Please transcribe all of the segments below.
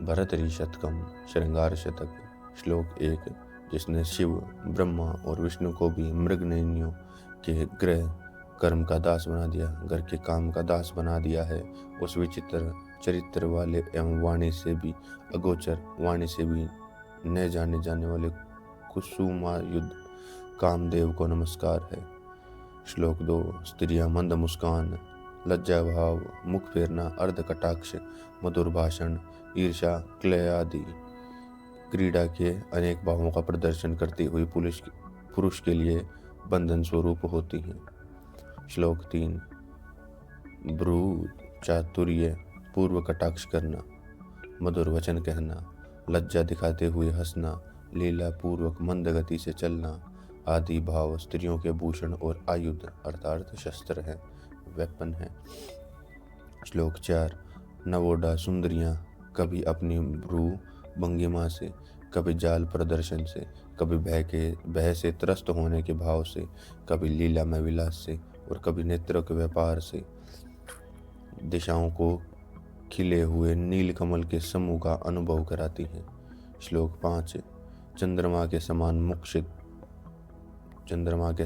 भरतरी शतकम श्रृंगार शतक। श्लोक 1। जिसने शिव, ब्रह्मा और विष्णु को भी मृगनयनियों के ग्रह कर्म का दास बना दिया, घर के काम का दास बना दिया है, उस विचित्र चरित्र वाले एवं वाणी से भी अगोचर, वाणी से भी न जाने जाने वाले कुसुमायुध कामदेव को नमस्कार है। श्लोक 2। स्त्रियां मंद मुस्कान, लज्जा भाव, मुख फेरना, अर्ध कटाक्ष, मधुर भाषण, ईर्ष्या, क्लय आदि क्रीड़ा के अनेक भावों का प्रदर्शन करती हुई पुरुष के लिए बंधन स्वरूप होती हैं। श्लोक 3। भ्रू चातुर्य, पूर्व कटाक्ष करना, मधुर वचन कहना, लज्जा दिखाते हुए हंसना, लीला पूर्वक मंद गति से चलना आदि भाव स्त्रियों के भूषण और आयुध अर्थात शस्त्र हैं, वेपन है। श्लोक 4। नवोढ़ा सुंदरियां कभी अपनी भ्रू भंगिमा से, कभी जाल प्रदर्शन से, कभी भय से त्रस्त होने के भाव से, कभी लीला में विलास से और कभी नेत्रों के व्यापार से दिशाओं को खिले हुए नील कमल के समूह का अनुभव कराती हैं। श्लोक 5। चंद्रमा के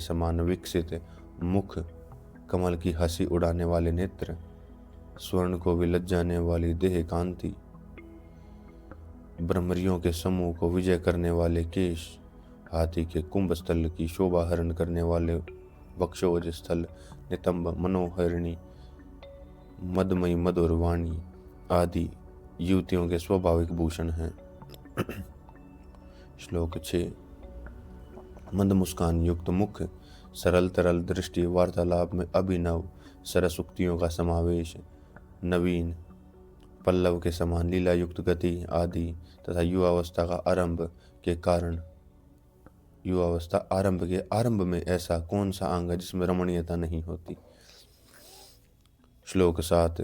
समान विकसित मुख, कमल की हंसी उड़ाने वाले नेत्र, स्वर्ण को भी लज्जाने वाली देह कांति, भ्रमरियों के समूह को विजय करने वाले केश, हाथी के कुंभ स्थल की शोभा हरण करने वाले वक्षोज स्थल, नितंब मनोहरिणी, मदमयी मधुर वाणी आदि युवतियों के स्वाभाविक भूषण हैं। श्लोक 6। मंद मुस्कान युक्त मुख, सरल तरल दृष्टि, वार्तालाप में अभिनव सरस उक्तियों का समावेश, नवीन पल्लव के समान लीला युक्त गति आदि तथा युवावस्था के आरंभ में ऐसा कौन सा अंग है जिसमें रमणीयता नहीं होती। श्लोक 7।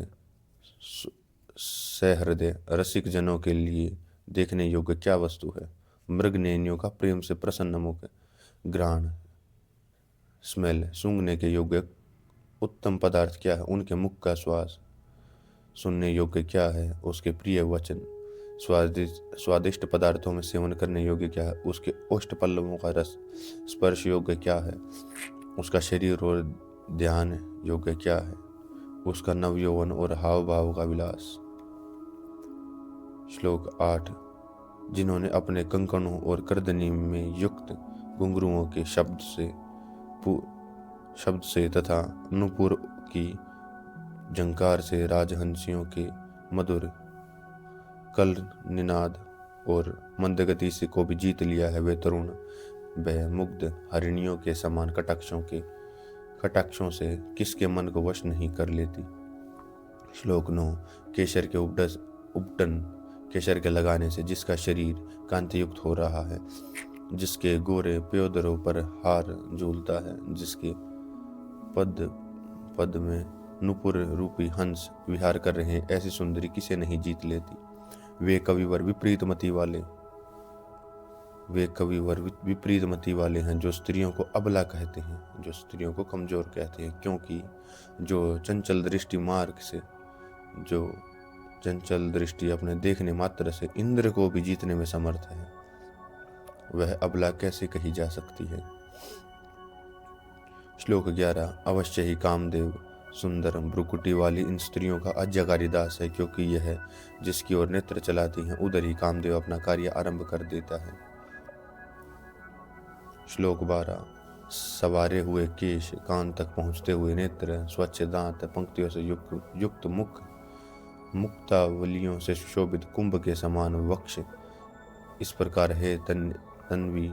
सहृदय रसिक जनों के लिए देखने योग्य क्या वस्तु है। मृगनयनियों का प्रेम से प्रसन्न मुख, घ्राण स्मेल सूंघने के योग्य उत्तम पदार्थ क्या है, उनके मुख का श्वास सुनने योग्य क्या है, उसके प्रिय वचन, स्वादिष्ट पदार्थों में सेवन करने योग्य क्या है, उसके ओष्ठ पल्लवों का रस स्पर्श योग्य क्या है, उसका शरीर और ध्यान योग्य क्या है, उसका नवयौवन और हाव भाव का विलास। श्लोक 8। जिन्होंने अपने कंकणों और करदनी में युक्त घुंघरुओं के शब्द से तथा नुपुर की झंकार से राजहंसियों के मधुर कल निनाद और मंदगति से को भी जीत लिया है, वे तरुण वह मुग्ध हरिणियों के समान कटाक्षों से किसके मन को वश नहीं कर लेती। श्लोक 9। केसर के उपटन केसर के लगाने से जिसका शरीर कांतियुक्त हो रहा है, जिसके गोरे प्योदरों पर हार झूलता है, जिसके पद में नुपुर रूपी हंस विहार कर रहे हैं, ऐसी सुंदरी किसे नहीं जीत लेती। वे कविवर विपरीत मति वाले हैं जो स्त्रियों को अबला कहते हैं, जो स्त्रियों को कमजोर कहते हैं, क्योंकि जो चंचल दृष्टि अपने देखने मात्र से इंद्र को भी जीतने में समर्थ है, वह अबला कैसे कही जा सकती है। श्लोक 11। अवश्य ही कामदेव सुंदर भ्रुकुटी वाली इन स्त्रियों का आज्ञाकारी दास है, क्योंकि यह जिसकी ओर नेत्र चलाती हैं उधर ही कामदेव अपना कार्य आरंभ कर देता है। श्लोक 12। सवारे हुए केश, कान तक पहुँचते हुए नेत्र, स्वच्छ दांत, पंक्तियों से युक्त मुख, मुक्तावलियों से सुशोभित कुंभ के समान वक्ष, इस प्रकार है तन्वी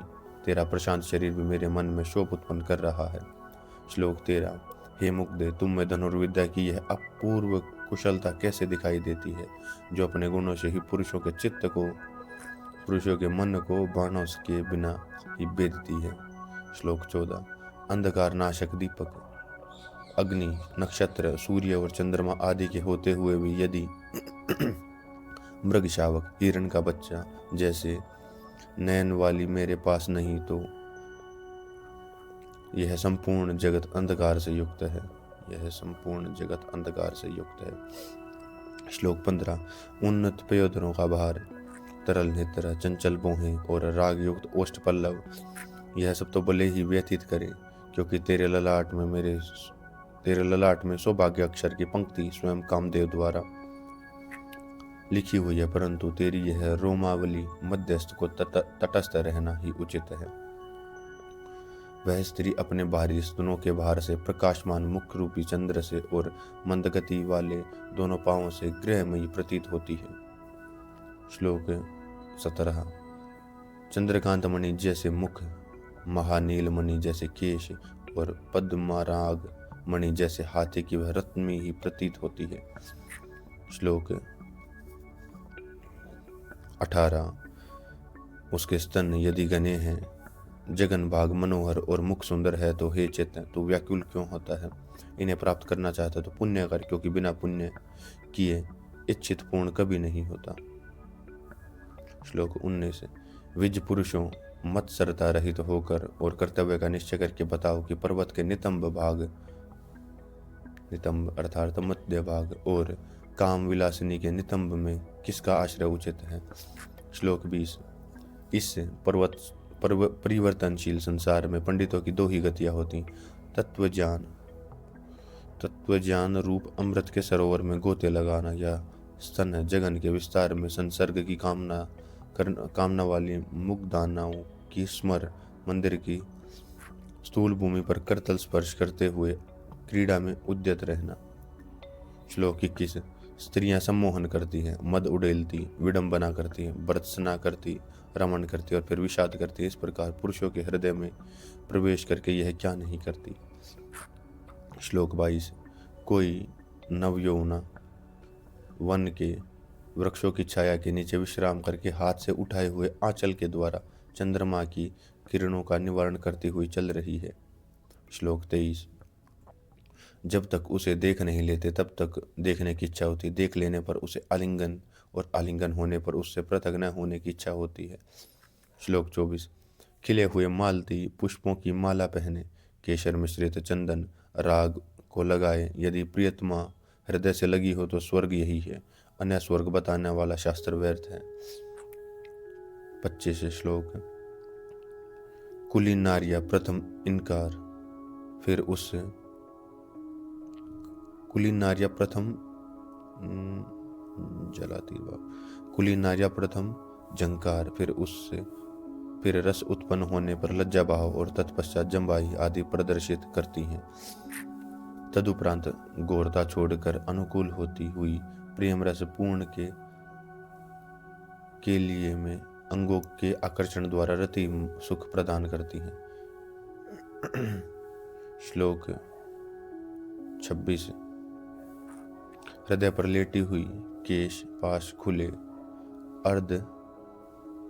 तेरा प्रशांत शरीर भी मेरे मन में शोभ उत्पन्न कर रहा है। श्लोक 13। हे मुग्धे, तुम में धनुर्विद्या की यह अपूर्व कुशलता कैसे दिखाई देती है, जो अपने गुणों से ही पुरुषों के मन को बाणों के बिना ही भेदती है। श्लोक 14। अंधकार नाशक दीपक, अग्नि, नक्षत्र, सूर्य और चंद्रमा आदि के होते हुए भी यदि मृग शावक, हिरण का बच्चा जैसे नयन वाली मेरे पास नहीं तो यह संपूर्ण जगत अंधकार से युक्त है। श्लोक 15। उन्नत पयोधरों का भार, तरल नेत्र, चंचल भौहें और राग युक्त ओष्ठ पल्लव, यह सब तो भले ही व्यतीत करें, क्योंकि तेरे ललाट में सौभाग्य अक्षर की पंक्ति स्वयं कामदेव द्वारा लिखी हुई है, परंतु तेरी यह रोमावली मध्यस्थ को तटस्थ रहना ही उचित है। वह स्त्री अपने बाहरी स्तनों के भार से, प्रकाशमान मुख रूपी चंद्र से और मंदगति वाले दोनों पांवों से गृहमयी प्रतीत होती है। श्लोक 17। चंद्रकांत मणि जैसे मुख, महानील मणि जैसे केश और पद्मराग मणि जैसे हाथी की वह रत्न में ही प्रतीत होती है। श्लोक 18। उसके स्तन यदि घने हैं, जगन भाग मनोहर और मुख सुंदर है, तो हे चेतन तू व्याकुल क्यों होता है? इन्हें प्राप्त करना चाहता तो पुण्य कर, क्योंकि बिना पुण्य किए इच्छित पूर्ण कभी नहीं होता। श्लोक 19। विज पुरुषों, मत सरता रहित होकर और कर्तव्य का निश्चय करके बताओ कि पर्वत के नितंब भाग, नितंब अर्थात मध्य भाग, और काम विलासिनी के नितंब में किसका आश्रय उचित है? श्लोक 20। इस परिवर्तनशील संसार में पंडितों की दो ही गतियां होती, तत्वज्ञान रूप अमृत के सरोवर में गोते लगाना, या स्तन जगन के विस्तार में संसर्ग की कामना वाली मुग्धानाओं की स्मर मंदिर की स्थूल भूमि पर करतल स्पर्श करते हुए क्रीड़ा में उद्यत रहना। श्लोक 21। स्त्रियां सम्मोहन करती हैं, मद उड़ेलती, विडंबना करती हैं, भर्त्सना करती, रमण करती और फिर विषाद करती। इस प्रकार पुरुषों के हृदय में प्रवेश करके यह क्या नहीं करती? श्लोक 22। कोई नवयौवना वन के वृक्षों की छाया के नीचे विश्राम करके हाथ से उठाए हुए आंचल के द्वारा चंद्रमा की किरणों का निवारण करती हुई चल रही है। श्लोक 23। जब तक उसे देख नहीं लेते तब तक देखने की इच्छा होती, देख लेने पर उसे आलिंगन और आलिंगन होने पर उससे पृथक न होने की इच्छा होती है। श्लोक 24। खिले हुए मालती पुष्पों की माला पहने, केशर मिश्रित चंदन राग को लगाए, यदि प्रियतमा हृदय से लगी हो तो स्वर्ग यही है, अन्य स्वर्ग बताने वाला शास्त्र व्यर्थ है। 25 श्लोक। कुलीन नारिया प्रथम इनकार, फिर उससे कुलीन नारिया प्रथम जंकार, फिर रस उत्पन्न होने पर लज्जा भाव और तत्पश्चात जम्बाई आदि प्रदर्शित करती हैं। तदुपरांत गौरता छोड़कर अनुकूल होती हुई प्रेम रस पूर्ण के लिए में अंगों के आकर्षण द्वारा रति सुख प्रदान करती हैं। श्लोक 26। हृदय पर लेटी हुई, केश पाश खुले, अर्ध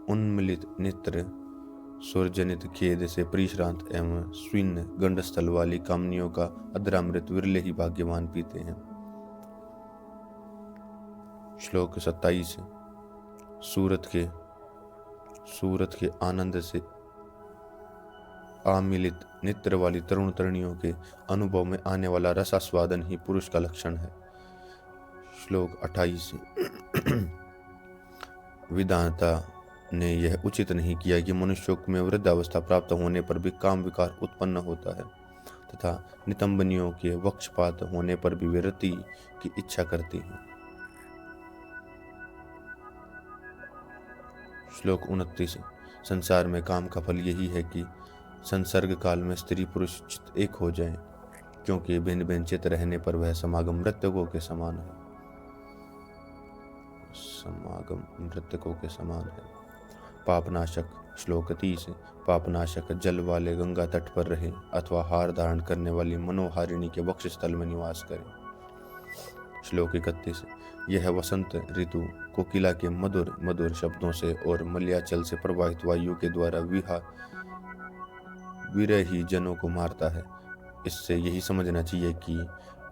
उन्मिलित नेत्र, सूर्यजनित खेद से परिश्रांत एवं स्विन्न गंडस्थल वाली कामनियों का अधरामृत विरले ही भाग्यवान पीते हैं। श्लोक 27। सूरत के आनंद से आमिलित नेत्र वाली तरुण तरुणियों के अनुभव में आने वाला रसास्वादन ही पुरुष का लक्षण है। श्लोक 28। विधाता ने यह उचित नहीं किया कि मनुष्यों में वृद्धावस्था प्राप्त होने पर भी काम विकार उत्पन्न होता है, तथा नितंबनियों के वक्षपात होने पर भी वे रति की इच्छा करती हैं। श्लोक 29। संसार में काम का फल यही है कि संसर्ग काल में स्त्री पुरुष चित्त एक हो जाएं, क्योंकि भिन्न भिन्न चित्त रहने पर वह समागम मृतकों के समान है। पापनाशक। श्लोक 30। पापनाशक जल वाले गंगा तट पर रहे अथवा हार धारण करने वाली मनोहारिणी के वक्षस्थल में निवास करे। श्लोक 31। यह वसंत ऋतु कोकिला के मधुर मधुर शब्दों से और मलयाचल से प्रवाहित वायु के द्वारा विरही जनों को मारता है। इससे यही समझना चाहिए कि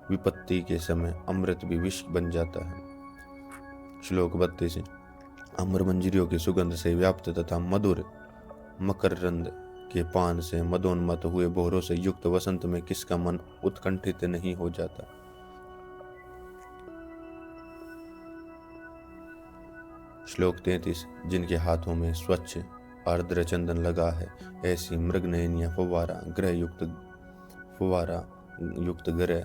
विपत्ति के समय अमृत भी विष बन जाता है। श्लोक 32। अम्र मंजरियों की सुगंध से व्याप्त तथा मधुर मकरंद के पान से मदोन्मत्त हुए भौरों से युक्त वसंत में किसका मन उत्कंठित नहीं हो जाता। श्लोक 33। जिनके हाथों में स्वच्छ आर्द्र चंदन लगा है, ऐसी मृगनयनिया फुवारा युक्त ग्रह,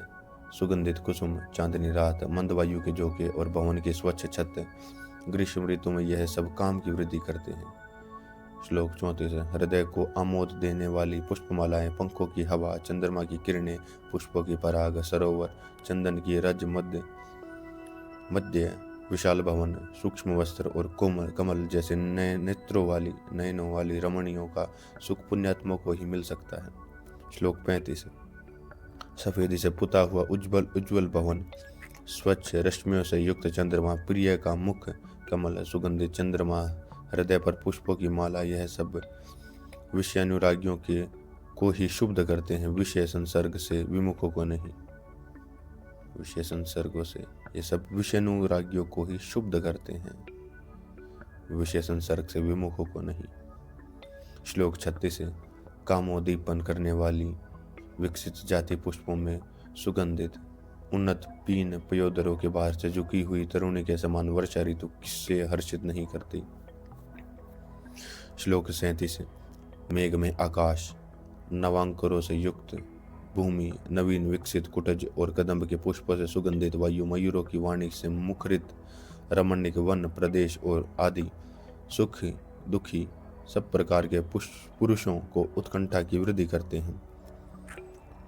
सुगंधित कुसुम, चांदनी रात, मंद वायु के झोंके और भवन की स्वच्छ छत, ग्रीष्म ऋतु में यह सब काम की वृद्धि करते हैं। श्लोक 34। हृदय को आमोद देने वाली पुष्पमालाएं, पंखों की हवा, चंद्रमा की किरणें, पुष्पों की पराग, सरोवर, चंदन की रज मध्य विशाल भवन, सूक्ष्म वस्त्र और कोमल कमल जैसे नयनों वाली रमणियों का सुख पुण्यात्मों को ही मिल सकता है। श्लोक 35। सफेदी से पुता हुआ उज्जवल भवन, स्वच्छ रश्मियों से युक्त चंद्रमा, प्रिय का मुख कमल, सुगंधित चंद्रमा, हृदय पर पुष्पों की माला, यह सब विषयानुरागियों को ही शुद्ध करते हैं, विषय संसर्ग से विमुखों को नहीं। विषय संसर्गों से ये सब विषयानुरागियों को ही शुद्ध करते हैं, विषय संसर्ग से विमुखों को नहीं। श्लोक 36। कामोदीपन करने वाली विकसित जाति पुष्पों में सुगंधित उन्नत पीन पयोदरों के बाहर से झुकी हुई तरुणी के समान वर्षा ऋतु किससे हर्षित नहीं करती। श्लोक 37। मेघ में आकाश, नवांकुरों से युक्त भूमि, नवीन विकसित कुटज और कदम्ब के पुष्पों से सुगंधित वायु, मयूरों की वाणी से मुखरित रमणीक वन प्रदेश और आदि सुखी दुखी सब प्रकार के पुरुषों को उत्कंठा की वृद्धि करते हैं।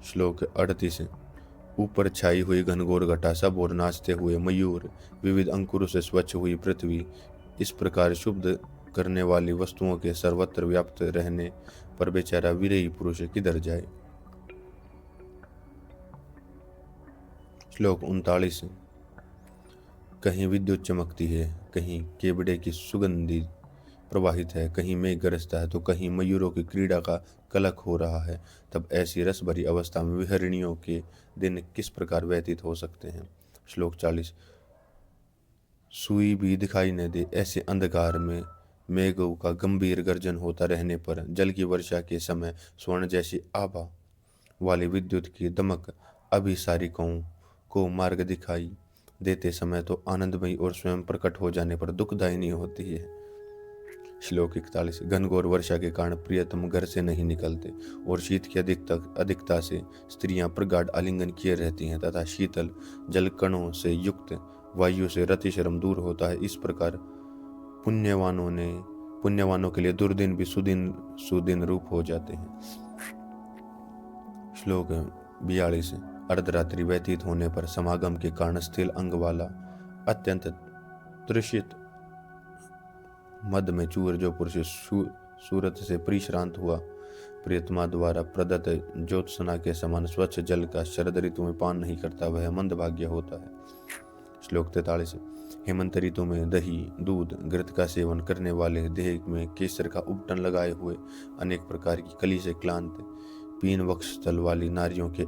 श्लोक 38। ऊपर छाई हुई घनघोर घटा, सब और नाचते हुए मयूर, विविध अंकुरों से स्वच्छ हुई पृथ्वी, इस प्रकार शुद्ध करने वाली वस्तुओं के सर्वत्र व्याप्त रहने पर बेचारा विरही पुरुष किधर जाए। श्लोक 39। कहीं विद्युत चमकती है, कहीं केवड़े की सुगंधि प्रवाहित है, कहीं मेघ गरजता है तो कहीं मयूरों की क्रीड़ा का कलक हो रहा है, तब ऐसी रस भरी अवस्था में विहरणियों के दिन किस प्रकार व्यतीत हो सकते हैं। श्लोक 40। सुई भी दिखाई न दे ऐसे अंधकार में मेघों का गंभीर गर्जन होता रहने पर, जल की वर्षा के समय स्वर्ण जैसी आभा वाली विद्युत की दमक अभिसारिकों को मार्ग दिखाई देते समय तो आनंदमयी और स्वयं प्रकट हो जाने पर दुखदायिनी होती है। श्लोक 41। घनघोर वर्षा के कारण प्रियतम घर से नहीं निकलते और शीत की अधिकता से स्त्रियां प्रगाढ़ आलिंगन किए रहती हैं तथा शीतल जल कणों से युक्त वायु से रतिशर्म दूर होता है। इस प्रकार पुण्यवानों के लिए दुर्दिन भी सुदिन रूप हो जाते हैं। श्लोक 42। अर्धरात्रि व्यतीत होने पर समागम के कारण स्थिर अंग वाला अत्यंत तृषित मद में चूर जो पुरुष सूरत से परिश्रांत हुआ, प्रियतमा द्वारा प्रदत्त ज्योत्सना के समान स्वच्छ जल का शरद ऋतु में पान नहीं करता, वह मंदभाग्य होता है। श्लोक 43। हेमंत ऋतु में दही दूध घृत का सेवन करने वाले, देह में केसर का उपटन लगाए हुए, अनेक प्रकार की कली से क्लांत पीन वक्षस्थल वाली नारियों के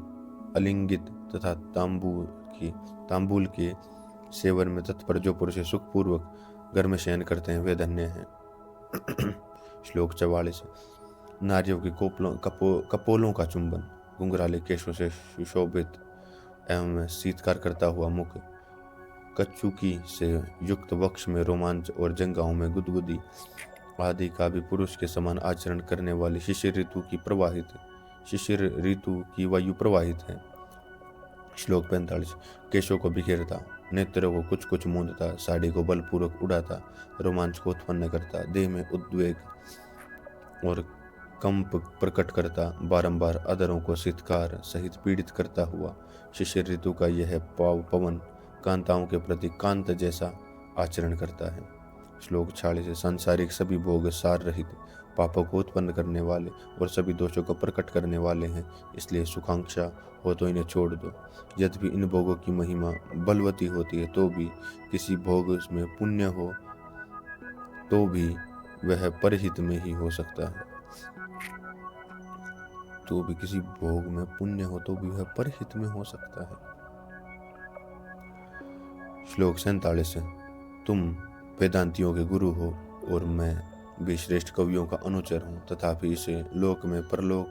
अलिंगित तथा तांबूल के सेवन में तत्पर जो पुरुष सुखपूर्वक घर में शयन करते हैं वे धन्य हैं। श्लोक 44। नारियों के कपोलों का चुंबन, घुंघराले केशों से सुशोभित एवं शीतकार करता हुआ मुख, कच्चुकी से युक्त वक्ष में रोमांच और जंघाओं में गुदगुदी आदि का भी पुरुष के समान आचरण करने वाली शिशिर ऋतु की वायु प्रवाहित है। श्लोक 45। केशों को बिखेरता, नेत्रों को कुछ कुछ मूंदता, साड़ी को बलपूर्वक उड़ाता, रोमांच को उत्पन्न करता, देह में उद्वेग और कंप प्रकट करता, बारंबार अधरों को शीतकार सहित पीड़ित करता हुआ शिशिर ऋतु का यह पवन कांताओं के प्रति कांत जैसा आचरण करता है। श्लोक 46। सांसारिक सभी भोग सार रहित, पापों को उत्पन्न करने वाले और सभी दोषों को प्रकट करने वाले हैं, इसलिए सुखांक्षा हो तो इन्हें छोड़ दो। यद्यपि इन भोगों की महिमा बलवती होती है तो भी किसी भोग में पुण्य हो तो भी वह परहित में ही हो सकता है। किसी भोग में पुण्य हो तो भी वह परहित में हो सकता है। श्लोक 47। तुम वेदांतियों के गुरु हो और मैं भी श्रेष्ठ कवियों का अनुचर हूँ, तथापि इसे लोक में परलोक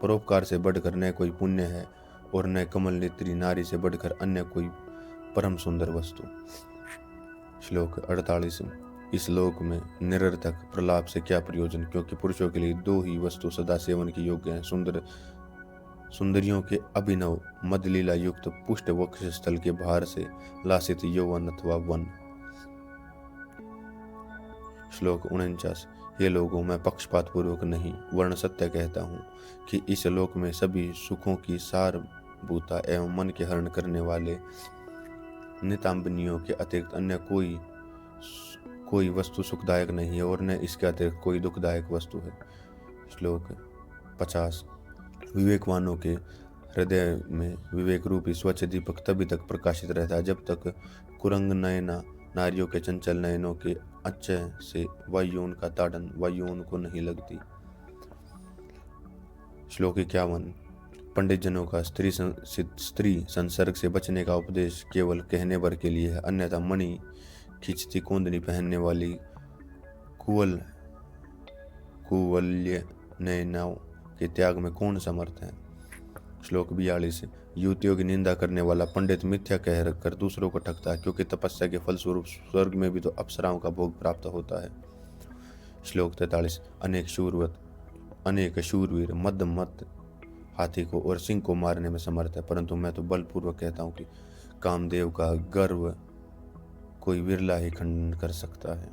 परोपकार से बढ़कर न कोई पुण्य है और न कमल नेत्री नारी से बढ़कर अन्य कोई परम सुंदर वस्तु। श्लोक 48। इस लोक में निरर्थक प्रलाप से क्या प्रयोजन, क्योंकि पुरुषों के लिए दो ही वस्तु सदा सेवन की योग्य है, सुंदरियों के अभिनव मदलीला युक्त पुष्ट वक्ष स्थल के भार से लासित यौवन अथवा वन। श्लोक 49। हे लोगों, मैं पक्षपात पूर्वक नहीं वर्ण सत्य कहता हूँ कि इस लोक में सभी सुखों की सारभूता एवं मन के हरण करने वाले नितांबनियों के अतिरिक्त अन्य कोई वस्तु सुखदायक नहीं है और न इसके अतिरिक्त कोई दुखदायक वस्तु है। श्लोक 50। विवेकवानों के हृदय में विवेक रूपी स्वच्छ दीपक तभी तक प्रकाशित रहता है जब तक कुरंग नयना नारियों के चंचल नयनों के अचय से वायुओं का ताड़न वायुओं को नहीं लगती। श्लोक 51। पंडित जनों का स्त्री संसर्ग से बचने का उपदेश केवल कहने भर के लिए है, अन्यथा मणि खींचती कोंदनी पहनने वाली कुवल्य नयनाओं के त्याग में कौन समर्थ है। श्लोक 42। युवतियों की निंदा करने वाला पंडित मिथ्या कह कर दूसरों को ठगता है, क्योंकि तपस्या के फलस्वरूप स्वर्ग में भी तो अप्सराओं का भोग प्राप्त होता है। श्लोक 43। अनेक शूरवीर मद हाथी को और सिंह को मारने में समर्थ है, परंतु मैं तो बलपूर्वक कहता हूँ कि कामदेव का गर्व कोई विरला ही खंडन कर सकता है।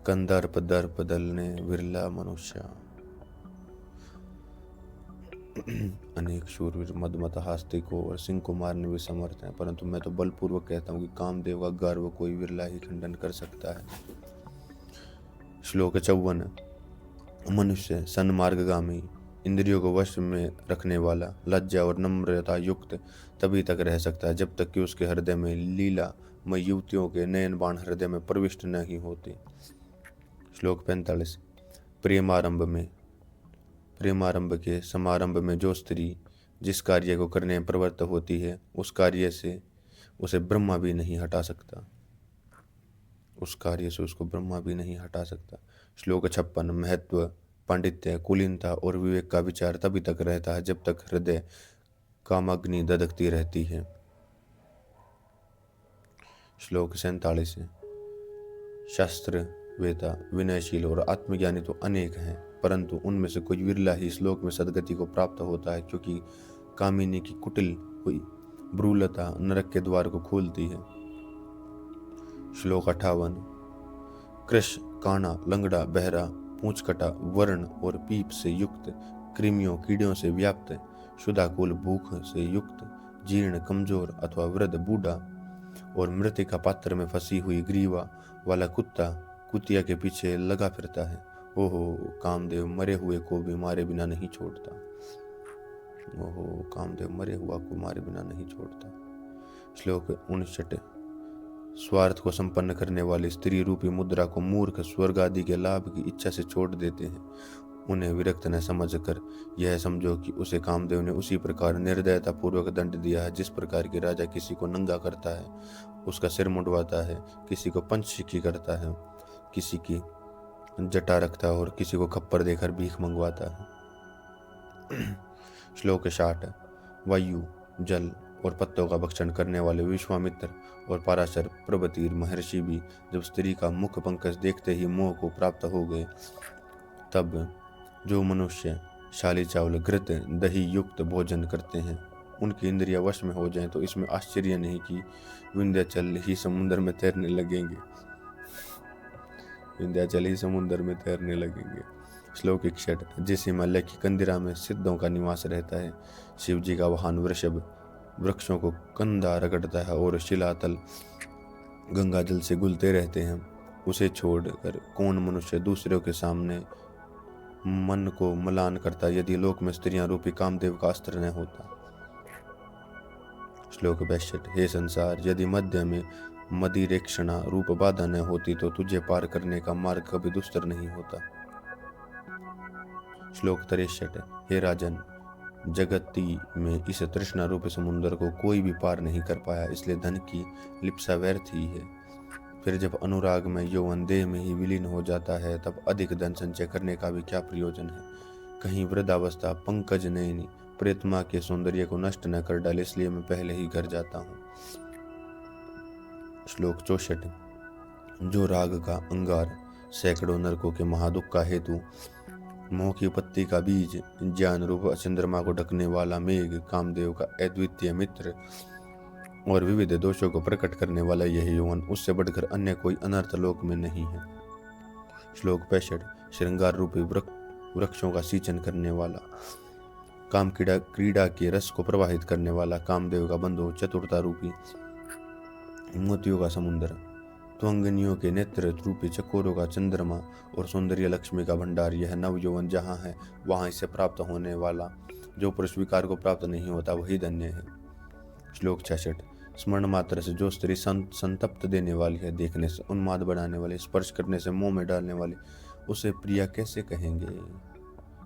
कंदर्प दर्प दलने विरला मनुष्य। अनेक शूरवीर मदमत हाथी को और सिंह को मारने में समर्थ हैं, परंतु मैं तो बलपूर्वक कहता हूँ कि कामदेव का गर्व कोई विरला ही खंडन कर सकता है। श्लोक 54। मनुष्य सन्मार्गगामी इंद्रियों को वश में रखने वाला लज्जा और नम्रता युक्त तभी तक रह सकता है जब तक कि उसके हृदय में लीला में युवतियों के नयन बाण हृदय में प्रविष्ट नहीं होते। श्लोक 45। प्रेमारंभ के समारंभ में जो स्त्री जिस कार्य को करने में प्रवृत्त होती है उस कार्य से उसे ब्रह्मा भी नहीं हटा सकता। श्लोक 56। महत्व, पांडित्य, कुलीनता और विवेक का विचार तभी तक रहता है जब तक हृदय कामाग्नि दधकती रहती है। श्लोक 47। शास्त्र वेता विनयशील और आत्मज्ञानी तो अनेक हैं, परंतु उनमें से कोई विरला ही श्लोक में सदगति को प्राप्त होता है, क्योंकि कामिनी की कुटिल हुई ब्रूलता नरक के द्वार को खोलती है। श्लोक 58। कृश, काना, लंगड़ा, बहरा, पूंछ कटा, वर्ण और पीप से युक्त, कृमियों कीड़ों से व्याप्त, शुदाकुल भूख से युक्त, जीर्ण, कमजोर अथवा वृद्ध, बूढ़ा और मृतिका पात्र में फंसी हुई ग्रीवा वाला कुत्ता कुतिया के पीछे लगा फिरता है। ओहो, कामदेव मरे हुए को भी मारे बिना नहीं छोड़ता। श्लोक 59। स्वार्थ को संपन्न करने वाली स्त्री रूपी मुद्रा को मूर्ख स्वर्ग आदि के लाभ की इच्छा से छोड़ देते हैं। उन्हें विरक्त न समझकर यह समझो कि उसे कामदेव ने उसी प्रकार निर्दयता पूर्वक दंड दिया है जिस प्रकार की राजा किसी को नंगा करता है, उसका सिर मुंडवाता है, किसी को पंचशिखी करता है, किसी की जटा रखता है और किसी को खप्पर देकर भीख मंगवाता है। श्लोक 60। वायु, जल और पत्तों का भक्षण करने वाले विश्वामित्र और पराशर प्रभृति महर्षि भी जब स्त्री का मुख पंकज देखते ही मोह को प्राप्त हो गए, तब जो मनुष्य शाली चावल, घृत, दही युक्त भोजन करते हैं उनकी इंद्रियां वश में हो जाएं, तो इसमें आश्चर्य नहीं कि विंध्याचल ही समुद्र में तैरने लगेंगे। श्लोक 61। जिस हिमालय की कंदिरा में सिद्धों का निवास रहता है, शिव जी का वाहन वृषभ वृक्षों को कंधा रगड़ता है और शिलातल गंगा जल से घुलते रहते हैं, उसे छोड़कर कौन मनुष्य दूसरों के सामने मन को मलान करता यदि लोक में स्त्रियां रूपी कामदेव का अस्त्र न होता। श्लोक 62। हे संसार, यदि मध्य में मदिरेक्षणा रूप बाधा न होती तो तुझे पार करने का मार्ग कभी दुस्तर नहीं होता। श्लोक 63। हे राजन, जगती में इस तृष्णा रूपी समुद्र को कोई भी पार नहीं कर पाया, इसलिए धन की लिप्सा व्यर्थ ही है। फिर जब अनुराग में यौवन देह में ही विलीन हो जाता है, तब अधिक धन संचय करने का भी क्या प्रयोजन है। कहीं वृद्धावस्था पंकज नयनी प्रेतमा के सौंदर्य को नष्ट न कर डाले, इसलिए मैं पहले ही घर जाता हूँ। श्लोक 64। जो राग का अंगार, सैकड़ों नरकों के महादुख का हेतु, मोह की पत्ती का बीज, ज्ञान रूप चंद्रमा को ढकने वाला मेघ, कामदेव का अद्वितीय मित्र और विविध दोषों को प्रकट करने वाला यह यौवन, उससे बढ़कर अन्य कोई अनर्थ लोक में नहीं है। श्लोक 65। श्रृंगार रूपी वृक्षों का सिंचन करने वाला, काम क्रीड़ा के रस को प्रवाहित करने वाला, कामदेव का बंधु, चतुरता रूपी मोतियों का समुद्र, त्वंगनियों के नेत्र रूपी चकोरों का चंद्रमा और सौंदर्य लक्ष्मी का भंडार, यह नव यौवन जहाँ है वहाँ इसे प्राप्त होने वाला। जो पुरुष विकार को प्राप्त नहीं होता वही धन्य है। श्लोक 66। स्मरण मात्र से जो स्त्री संतप्त देने वाली है, देखने से उन्माद बनाने वाली, स्पर्श करने से मुंह में डालने वाली, उसे प्रिया कैसे कहेंगे।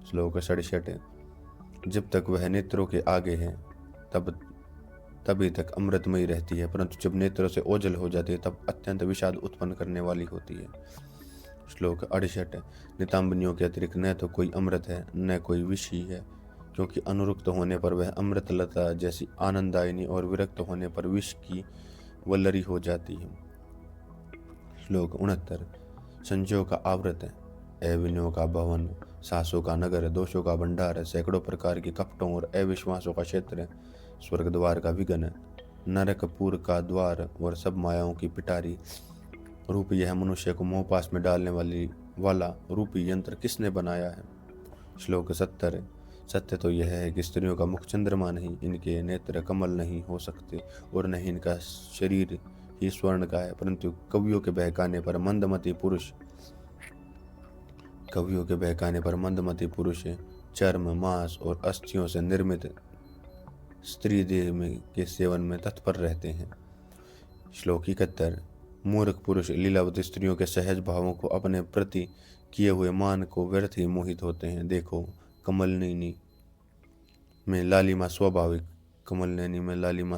श्लोक 67। जब तक वह नेत्रों के आगे है तभी तक अमृतमयी रहती है, परंतु जब नेत्रों से ओझल हो जाती है तब अत्यंत विषाद उत्पन्न करने वाली होती है। श्लोक 68। नितांबनियों के अतिरिक्त न तो कोई अमृत है न कोई विष ही है, क्योंकि अनुरुक्त होने पर वह अमृतलता जैसी आनंदायिनी और विरक्त होने पर विष की वल्लरी हो जाती है। श्लोक 69। संशयों का आवृत है, अविनयों का भवन, सासों का नगर, दोषों का भंडार, सैकड़ों प्रकार के कपटों और अविश्वासों का क्षेत्र, स्वर्ग द्वार का विघन, नरकपुर का द्वार और सब मायाओं की पिटारी रूप यह मनुष्य को मोहपास में डालने वाला रूपी यंत्र किसने बनाया है। श्लोक 70। सत्य तो यह है कि स्त्रियों का मुख चंद्रमा नहीं, इनके नेत्र कमल नहीं हो सकते और नहीं इनका शरीर ही स्वर्ण का है, परंतु कवियों के बहकाने पर मंदमती पुरुष चर्म, मांस और अस्थियों से निर्मित स्त्री देह के सेवन में तत्पर रहते हैं। श्लोक 71। मूर्ख पुरुष लीलावती स्त्रियों के सहज भावों को अपने प्रति किए हुए मान को व्यर्थ ही मोहित होते हैं। देखो कमलनयनी में लालिमा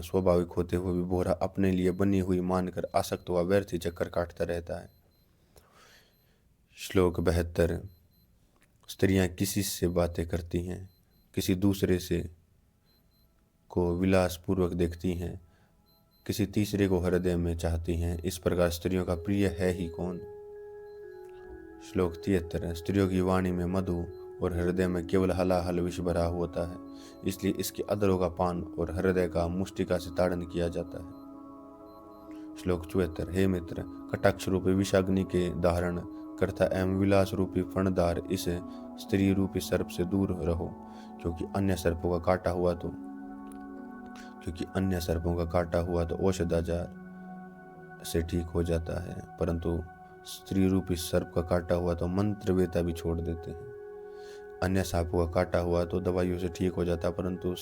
स्वाभाविक होते हुए भी भोरा अपने लिए बनी हुई मानकर आसक्त हुआ व्यर्थ ही चक्कर काटता रहता है। श्लोक 72। स्त्रियां किसी से बातें करती हैं, किसी दूसरे से को विलास पूर्वक देखती हैं, किसी तीसरे को हृदय में चाहती हैं, इस प्रकार स्त्रियों का प्रिय है ही कौन। श्लोक 73। स्त्रियों की वाणी में मधु और हृदय में केवल हलाहल विष भरा होता है, इसलिए इसके अधरों का पान और हृदय का मुष्टिका से ताड़न किया जाता है। श्लोक 74। हे मित्र, कटाक्ष रूपी विषाग्नि के धारण करता एवं विलास रूपी फणदार इस स्त्री रूपी सर्प से दूर रहो, क्योंकि अन्य सर्पों का काटा हुआ तो औषधाचार से ठीक हो जाता है, परंतु स्त्री रूपी सर्प का काटा हुआ तो मंत्रवेता भी छोड़ देते हैं। अन्य सांपों का काटा हुआ तो दवाइयों से ठीक हो जाता, परंतु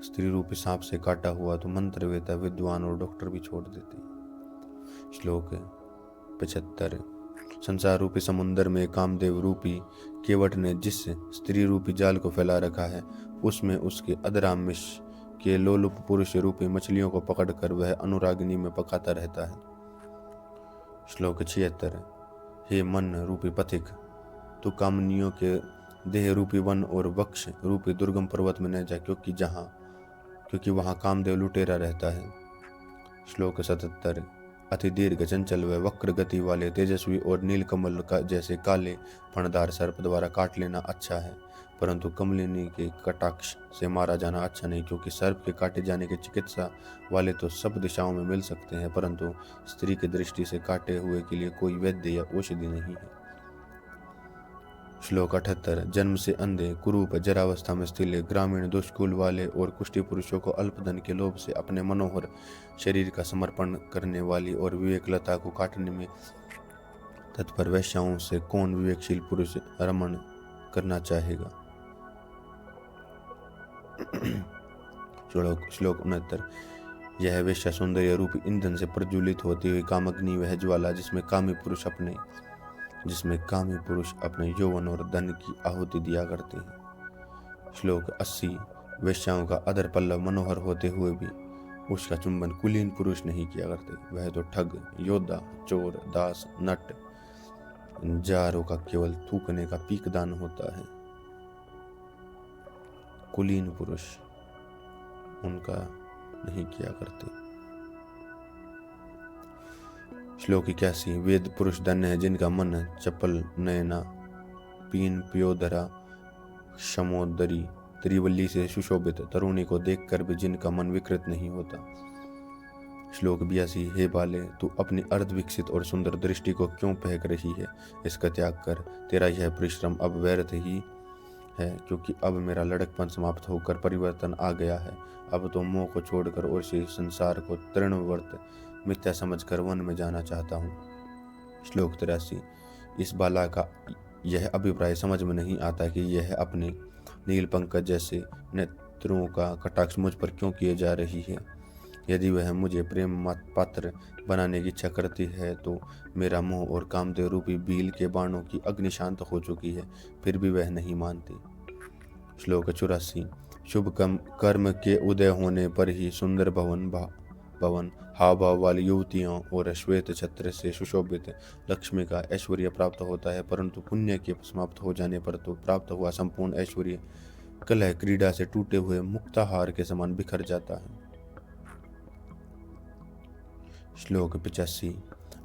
स्त्री रूपी सांप से काटा हुआ तो मंत्रवेता, विद्वान और डॉक्टर भी छोड़ देते हैं। श्लोक 75। संसार रूपी समुद्र में कामदेव रूपी केवट ने जिस स्त्री रूपी जाल को फैला रखा है, उसमें उसके अधरामिश के लोलुप पुरुष रूपी मछलियों को पकड़कर वह अनुरागिनी में पकाता रहता है। श्लोक 76। हे मन रूपी पथिक, तू कामनियों के देह रूपी वन और वक्ष रूपी दुर्गम पर्वत में न जा, क्योंकि वहां कामदेव लुटेरा रहता है। श्लोक 77। अति दीर्घ, चंचल व वक्र गति वाले, तेजस्वी और नीलकमल का जैसे काले फणदार सर्प द्वारा काट लेना अच्छा है, परंतु कमलिनी के कटाक्ष से मारा जाना अच्छा नहीं, क्योंकि सर्प के काटे जाने के चिकित्सा वाले तो सब दिशाओं में मिल सकते हैं, परंतु स्त्री की दृष्टि से काटे हुए के लिए कोई वैद्य या औषधि नहीं है। श्लोक 78। जन्म से अंधे, कुरूप, जरावस्था में स्थिर, ग्रामीण, दुष्कुल वाले और कुष्ठी पुरुषों को अल्पधन के लोभ से अपने मनोहर शरीर का समर्पण करने वाली और विवेकलता को काटने में तत्पर वैश्याओं से कौन विवेकशील पुरुष रमण करना चाहेगा। श्लोक 69। यह वेश्या सौंदर्य रूपी ईंधन से प्रज्वलित होती हुई कामग्नि वह ज्वाला जिसमें कामी पुरुष अपने यौवन और धन की आहुति दिया करते हैं। श्लोक 80। वेश्याओं का अधर पल्लव मनोहर होते हुए भी उसका चुंबन कुलीन पुरुष नहीं किया करते, वह तो ठग, योद्धा, चोर, दास, नट, जारों का केवल थूकने का पीकदान होता है। कुलीन पुरुष उनका नहीं किया करते। श्लोक 81। वेद पुरुष धन्य है जिनका मन चपल नयना पीन पियोधरा क्षमोदरी त्रिवल्ली से सुशोभित तरुणी को देखकर भी जिनका मन विकृत नहीं होता। श्लोक 82। हे बाले, तू अपनी अर्ध विकसित और सुंदर दृष्टि को क्यों फेंक रही है? इसका त्याग कर, तेरा यह परिश्रम अब व्यर्थ ही है, क्योंकि अब मेरा लड़कपन समाप्त होकर परिवर्तन आ गया है। अब तो मोह को छोड़कर और इस संसार को तृणवर्त मिथ्या समझकर वन में जाना चाहता हूँ। श्लोक 83। इस बाला का यह अभिप्राय समझ में नहीं आता कि यह अपने नील पंकज जैसे नेत्रों का कटाक्ष मुझ पर क्यों किए जा रही है। यदि वह मुझे प्रेम पात्र बनाने की इच्छा करती है तो मेरा मोह और कामदेव रूपी भील के बाणों की अग्नि शांत हो चुकी है, फिर भी वह नहीं मानती। श्लोक 84। शुभ कर्म के उदय होने पर ही सुंदर भवन हाव भाव वाली युवतियों और श्वेत छत्र से सुशोभित लक्ष्मी का ऐश्वर्य प्राप्त होता है, परंतु पुण्य के समाप्त हो जाने पर तो प्राप्त हुआ संपूर्ण ऐश्वर्य कलह क्रीड़ा से टूटे हुए मुक्ताहार के समान बिखर जाता है। श्लोक 85।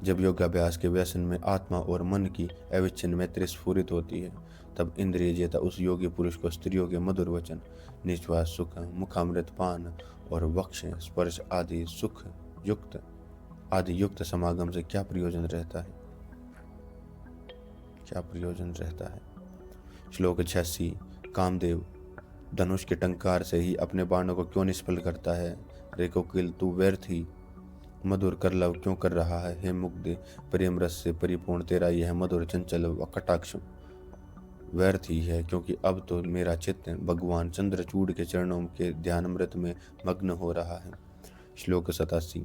जब योगाभ्यास के व्यसन में आत्मा और मन की अविच्छिन्न मैत्री स्फुरित होती है, तब इंद्रिय जेता उस योगी पुरुष को स्त्रियों के मधुर वचन, निश्वास सुख, मुखामृत पान और वक्ष स्पर्श आदि सुख युक्त समागम से क्या प्रयोजन रहता है। श्लोक 86। कामदेव धनुष के टंकार से ही अपने बाणों को क्यों निष्फल करता है? रे कोकिल, तू व्यर्थ ही मधुर करलव क्यों कर रहा है? हे मुग्ध, प्रेम रस से परिपूर्ण तेरा यह मधुर चंचल व कटाक्ष व्यर्थ ही है, क्योंकि अब तो मेरा चित्त भगवान चंद्रचूड़ के चरणों के ध्यानामृत में मग्न हो रहा है। श्लोक 87।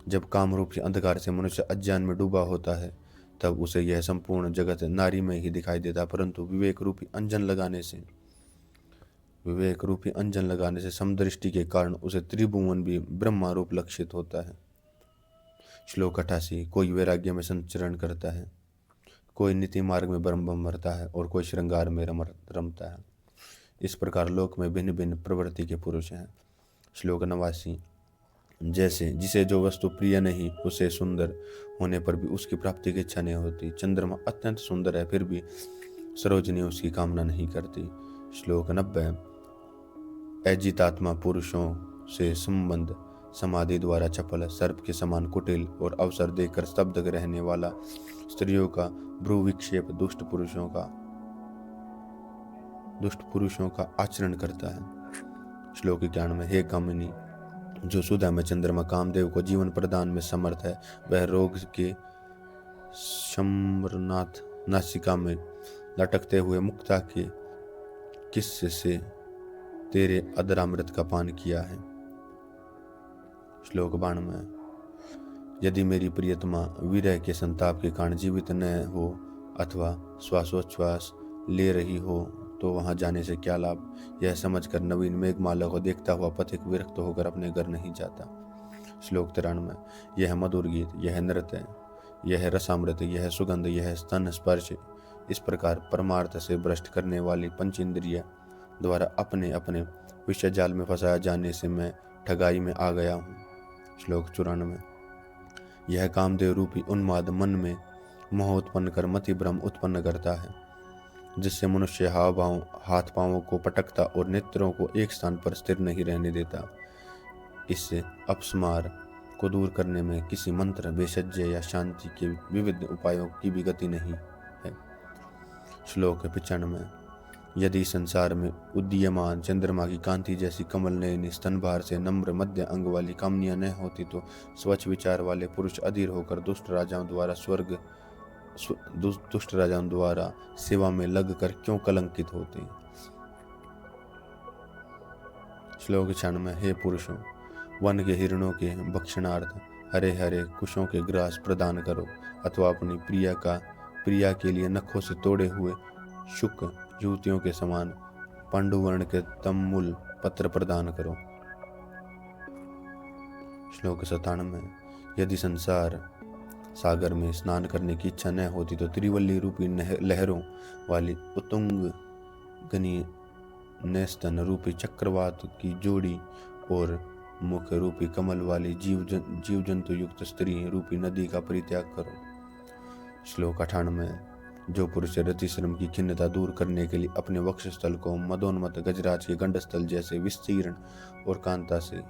जब काम रूप से अंधकार से मनुष्य अज्ञान में डूबा होता है, तब उसे यह संपूर्ण जगत नारी में ही दिखाई देता, परंतु विवेक रूपी अंजन लगाने से समदृष्टि के कारण उसे त्रिभुवन भी ब्रह्मा रूप लक्षित होता है। श्लोक 88। कोई वैराग्य में संचरण करता है, कोई नीति मार्ग में ब्रह्म मरता है और कोई श्रृंगार में रमता है। इस प्रकार लोक में भिन्न भिन्न प्रवृत्ति के पुरुष हैं। श्लोक 89। जैसे जिसे जो वस्तु प्रिय नहीं, उसे सुंदर होने पर भी उसकी प्राप्ति की इच्छा नहीं होती। चंद्रमा अत्यंत सुंदर है, फिर भी सरोजनी उसकी कामना नहीं करती। श्लोक 90। अजितात्मा पुरुषों से संबंध समाधि द्वारा चपल सर्प के समान कुटिल और अवसर देकर स्तब्ध रहने वाला स्त्रियों का भ्रू विक्षेप दुष्ट पुरुषों का आचरण करता है। श्लोक 91। हे कामिनी, जो सुधा में चंद्रमा कामदेव को जीवन प्रदान में समर्थ है, वह रोग के शम्रनाथ नासिका में लटकते हुए मुक्ता के किस्से से तेरे अदरामृत का पान किया है। श्लोक 92। यदि मेरी प्रियतमा विरह के संताप के कारण जीवित न हो अथवा श्वासोच्छ्वास ले रही हो तो वहां जाने से क्या लाभ? यह समझकर नवीन मेघमाला को देखता हुआ पथिक विरक्त होकर अपने घर नहीं जाता। श्लोक 93। यह मधुर गीत, यह नृत्य, यह रसामृत, यह सुगंध, यह स्तन स्पर्श, इस प्रकार परमार्थ से भ्रष्ट करने वाली पंच इंद्रिय द्वारा अपने अपने विषय जाल में फंसाया जाने से मैं ठगाई में आ गया हूँ। श्लोक 94। यह कामदेव रूपी उन्माद मन में मोह उत्पन्न कर मति भ्रम उत्पन्न करता है, जिससे मनुष्य हाथ पांवों को पटकता और नेत्रों को एक स्थान पर स्थिर नहीं रहने देता। इससे अपस्मार को दूर करने में किसी मंत्र, भेषज या शांति के विविध उपायों की भी गति नहीं है। श्लोक 95। यदि संसार में उदीयमान चंद्रमा की कांति जैसी कमल नयनी स्तनभार से नम्र मध्य अंग वाली कामनियां न होती तो स्वच्छ विचार वाले पुरुष अधीर होकर दुष्ट राजाओं द्वारा सेवा में लगकर क्यों कलंकित होते। श्लोक 96। हे पुरुषों, वन के हिरणों के भक्षणार्थ हरे हरे कुशों के ग्रास प्रदान करो, अथवा अपनी प्रिया के लिए नखों से तोड़े हुए शुक युवतियों के समान पांडुवर्ण के तम्मुल पत्र प्रदान करो। श्लोक 97। यदि संसार सागर में स्नान करने की इच्छा न होती तो त्रिवल्ली रूपी लहरों वाली उत्तुंग गनी नेस्तन रूपी चक्रवात की जोड़ी और मुख रूपी कमल वाली जीव जंतु युक्त स्त्री रूपी नदी का परित्याग करो। श्लोक 98। जो पुरुष रति श्रम की खिन्नता दूर करने के लिए अपने वक्षस्थल को मदोन्मत गजराज के गंडस्थल जैसे विस्तीर्ण और कांता से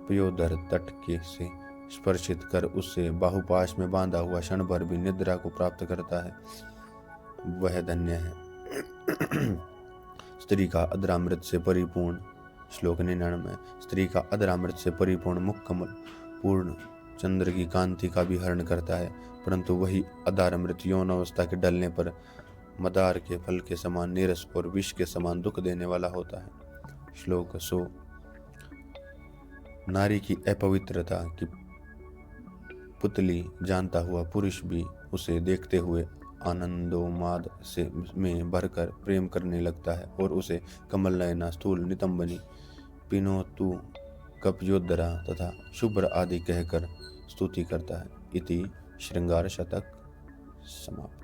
पयोधर तट के से स्पर्शित कर उससे बाहुपाश में बांधा हुआ क्षण भर भी निद्रा को प्राप्त करता है, वह धन्य है। स्त्री का अधरामृत से परिपूर्ण। श्लोक 99। स्त्री का अधरामृत से परिपूर्ण मुख कमल पूर्ण चंद्र की कांति का भी हरण करता है, परंतु वही अधरामृत यौन अवस्था के डलने पर मदार के फल के समान नीरस और विष के समान दुख देने वाला होता है। श्लोक 100। नारी की अपवित्रता की पुतली जानता हुआ पुरुष भी उसे देखते हुए आनंदोन्माद से में भरकर प्रेम करने लगता है और उसे कमल नयना, स्थूल नितंबनी, पिनोतु, कपयोद्धरा तथा शुभ्र आदि कहकर स्तुति करता है। इति श्रृंगार शतक समाप्त।